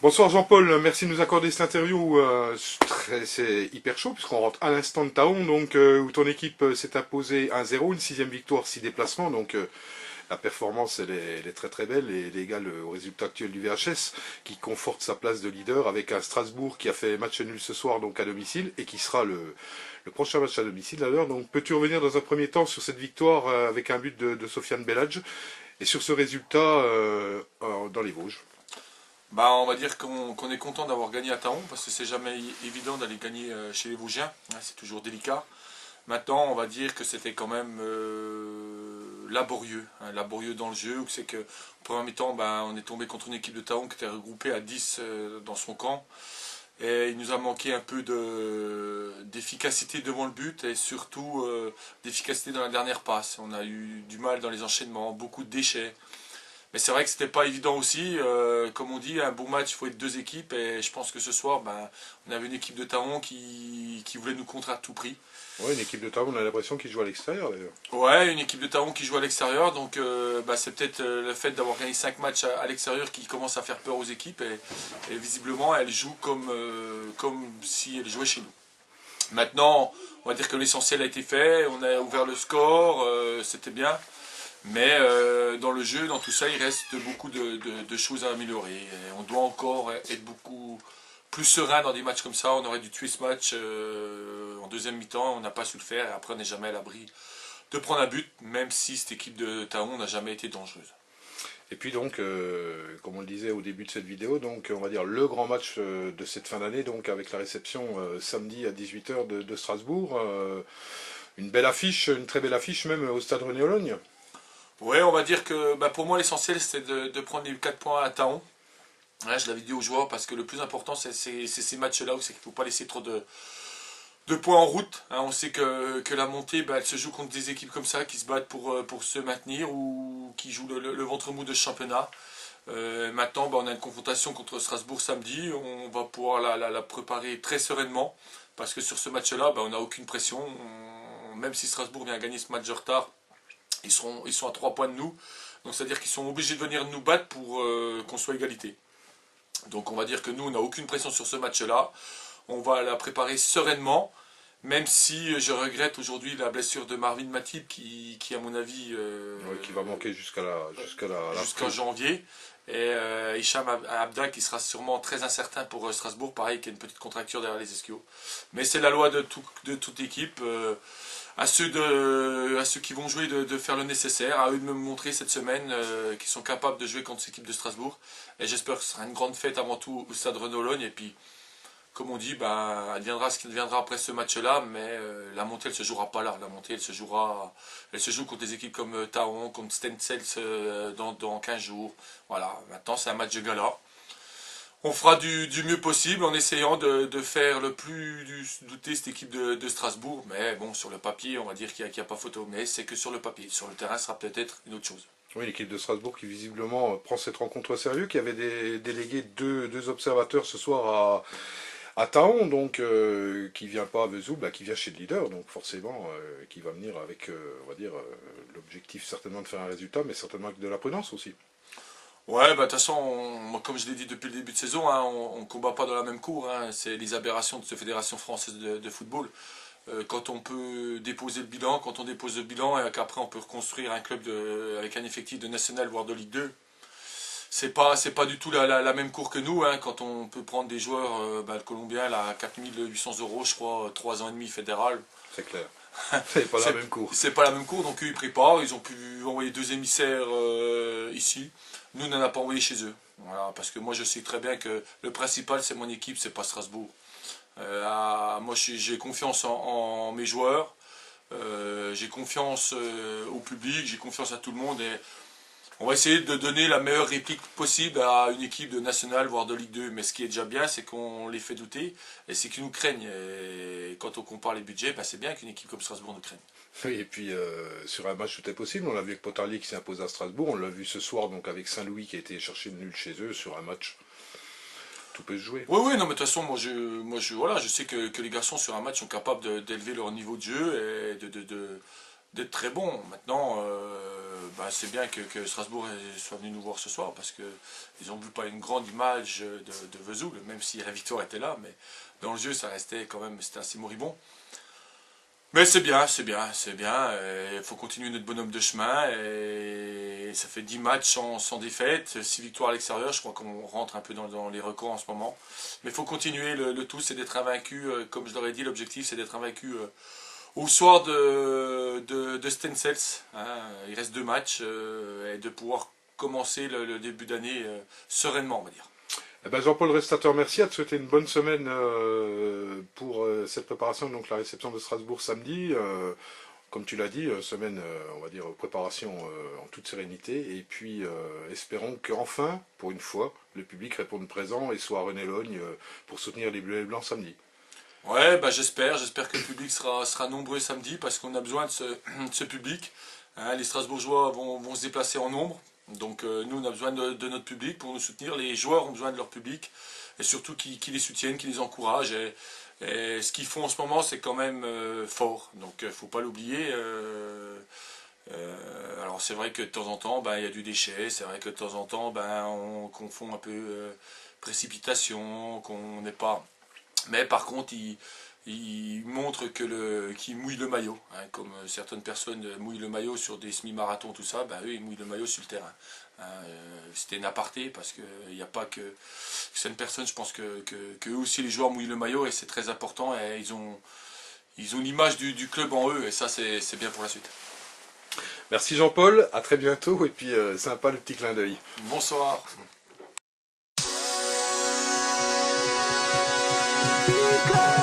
Bonsoir Jean-Paul, merci de nous accorder cette interview. C'est hyper chaud puisqu'on rentre à l'instant de Taon, donc où ton équipe s'est imposée 1-0, une sixième victoire, 6 déplacements. Donc la performance elle est très très belle et elle est égale au résultat actuel du VHS qui conforte sa place de leader avec un Strasbourg qui a fait match nul ce soir donc à domicile et qui sera le prochain match à domicile d'ailleurs. Donc peux-tu revenir dans un premier temps sur cette victoire avec un but de Sofiane Belhadj et sur ce résultat dans les Vosges? Bah, on va dire qu'on est content d'avoir gagné à Taon, parce que c'est jamais évident d'aller gagner chez les Vosgiens, hein, c'est toujours délicat. Maintenant, on va dire que c'était quand même laborieux, hein, laborieux dans le jeu, c'est que au premier mi-temps, bah, on est tombé contre une équipe de Taon qui était regroupée à 10 dans son camp, et il nous a manqué un peu d'efficacité devant le but, et surtout d'efficacité dans la dernière passe. On a eu du mal dans les enchaînements, beaucoup de déchets. Mais c'est vrai que c'était pas évident aussi. Comme on dit, un bon match, il faut être deux équipes. Et je pense que ce soir, ben, on avait une équipe de Taon qui voulait nous contrer à tout prix. Ouais, une équipe de Taon, on a l'impression qu'ils jouent à l'extérieur d'ailleurs. Ouais, une équipe de Taon qui joue à l'extérieur. Donc bah, c'est peut-être le fait d'avoir gagné 5 matchs à l'extérieur qui commence à faire peur aux équipes. Et visiblement, elles jouent comme si elles jouaient chez nous. Maintenant, on va dire que l'essentiel a été fait. On a ouvert le score, c'était bien. Mais dans le jeu, dans tout ça, il reste beaucoup de choses à améliorer. Et on doit encore être beaucoup plus serein dans des matchs comme ça. On aurait dû tuer ce match en deuxième mi-temps, on n'a pas su le faire. Et après, on n'est jamais à l'abri de prendre un but, même si cette équipe de Taon n'a jamais été dangereuse. Et puis donc, comme on le disait au début de cette vidéo, donc on va dire le grand match de cette fin d'année, donc avec la réception samedi à 18 h de Strasbourg. Une belle affiche, une très belle affiche même au stade René-Ologne. Ouais, on va dire que bah, pour moi l'essentiel c'était de prendre les 4 points à Taon. Là, je l'avais dit aux joueurs parce que le plus important c'est ces matchs-là où c'est qu'il ne faut pas laisser trop de points en route. Hein, on sait que la montée, bah, elle se joue contre des équipes comme ça qui se battent pour se maintenir ou qui jouent le ventre mou de ce championnat. Maintenant, bah, on a une confrontation contre Strasbourg samedi. On va pouvoir la préparer très sereinement parce que sur ce match-là, bah, on n'a aucune pression. Même si Strasbourg vient gagner ce match de retard, ils sont à 3 points de nous. Donc c'est-à-dire qu'ils sont obligés de venir nous battre pour qu'on soit égalité. Donc on va dire que nous, on n'a aucune pression sur ce match-là. On va la préparer sereinement. Même si je regrette aujourd'hui la blessure de Marvin Matip qui à mon avis... Ouais, qui va manquer jusqu'en janvier. Et Hicham Abda qui sera sûrement très incertain pour Strasbourg, pareil, qui a une petite contracture derrière les ischios. Mais c'est la loi de toute équipe. À ceux qui vont jouer de faire le nécessaire, à eux de me montrer cette semaine qu'ils sont capables de jouer contre cette équipe de Strasbourg. Et j'espère que ce sera une grande fête avant tout au stade René-Ologne. Et puis, comme on dit, ben, elle viendra ce qu'il viendra après ce match-là, mais la montée, elle ne se jouera pas là. La montée, elle se joue contre des équipes comme Taon, comme Stenzels dans 15 jours. Voilà, maintenant c'est un match de gala. On fera du mieux possible en essayant de faire le plus douter cette équipe de Strasbourg. Mais bon, sur le papier, on va dire qu'il n'y a pas photo. Mais c'est que sur le papier. Sur le terrain, ce sera peut-être une autre chose. Oui, l'équipe de Strasbourg qui visiblement prend cette rencontre au sérieux, qui avait délégué deux observateurs ce soir à Taon, donc qui vient pas à Vesoul, bah, qui vient chez le leader, donc forcément qui va venir avec, on va dire, l'objectif certainement de faire un résultat, mais certainement avec de la prudence aussi. Ouais, bah de toute façon, moi, comme je l'ai dit depuis le début de saison, hein, on ne combat pas dans la même cour. Hein, c'est les aberrations de cette fédération française de football. Quand on peut déposer le bilan, quand on dépose le bilan et qu'après on peut reconstruire un club avec un effectif de national voire de Ligue 2, c'est pas du tout la même cour que nous. Hein, quand on peut prendre des joueurs, bah, le Colombien là, à 4 800 €, je crois, 3 ans et demi fédéral. C'est clair. C'est pas la même cour. C'est pas la même cour, donc eux ils préparent, ils ont pu envoyer 2 émissaires ici. Nous, on n'en a pas envoyé chez eux. Voilà, parce que moi, je sais très bien que le principal, c'est mon équipe, c'est pas Strasbourg. Moi, j'ai confiance en mes joueurs, j'ai confiance au public, j'ai confiance à tout le monde. Et on va essayer de donner la meilleure réplique possible à une équipe de nationale, voire de Ligue 2. Mais ce qui est déjà bien, c'est qu'on les fait douter et c'est qu'ils nous craignent. Et quand on compare les budgets, bah, c'est bien qu'une équipe comme Strasbourg nous craigne. Oui, et puis sur un match tout est possible, on l'a vu avec Pontarlier qui s'est imposé à Strasbourg, on l'a vu ce soir donc avec Saint-Louis qui a été chercher le nul chez eux sur un match. Tout peut se jouer. Oui, oui, non, mais de toute façon, voilà, je sais que les garçons sur un match sont capables d'élever leur niveau de jeu et d'être très bons. Maintenant, c'est bien que Strasbourg soit venu nous voir ce soir, parce qu'ils ont vu pas une grande image de Vesoul, même si la victoire était là, mais dans le jeu ça restait quand même, c'était assez moribond. Mais c'est bien, c'est bien, c'est bien. Il faut continuer notre bonhomme de chemin. Et ça fait 10 matchs sans défaite, 6 victoires à l'extérieur. Je crois qu'on rentre un peu dans les records en ce moment. Mais il faut continuer. Le tout, c'est d'être invaincu. Comme je l'aurais dit, l'objectif, c'est d'être invaincu au soir de Stensels. Hein. Il reste 2 matchs et de pouvoir commencer le début d'année sereinement, on va dire. Eh ben Jean-Paul Restateur, merci à te souhaiter une bonne semaine pour cette préparation, donc la réception de Strasbourg samedi. Comme tu l'as dit, semaine, on va dire, préparation en toute sérénité. Et puis, espérons qu'enfin, pour une fois, le public réponde présent et soit à René-Logne pour soutenir les Bleus et Blancs samedi. Ouais, j'espère que le public sera nombreux samedi, parce qu'on a besoin de ce public. Hein, les Strasbourgeois vont se déplacer en nombre. Donc nous, on a besoin de notre public pour nous soutenir. Les joueurs ont besoin de leur public, et surtout qui les soutiennent, qui les encouragent. Et ce qu'ils font en ce moment, c'est quand même fort. Donc il ne faut pas l'oublier. Alors c'est vrai que de temps en temps, il y a du déchet. C'est vrai que de temps en temps, on confond un peu précipitation, qu'on n'est pas... Mais par contre, il montre qu'il mouille le maillot, hein, comme certaines personnes mouillent le maillot sur des semi-marathons, tout ça, eux ils mouillent le maillot sur le terrain. Hein, c'était une aparté, parce qu'il n'y a pas que certaines personnes, je pense que eux aussi les joueurs mouillent le maillot, et c'est très important, et ils ont l'image du club en eux, et ça c'est bien pour la suite. Merci Jean-Paul, à très bientôt, et puis sympa le petit clin d'œil. Bonsoir. Because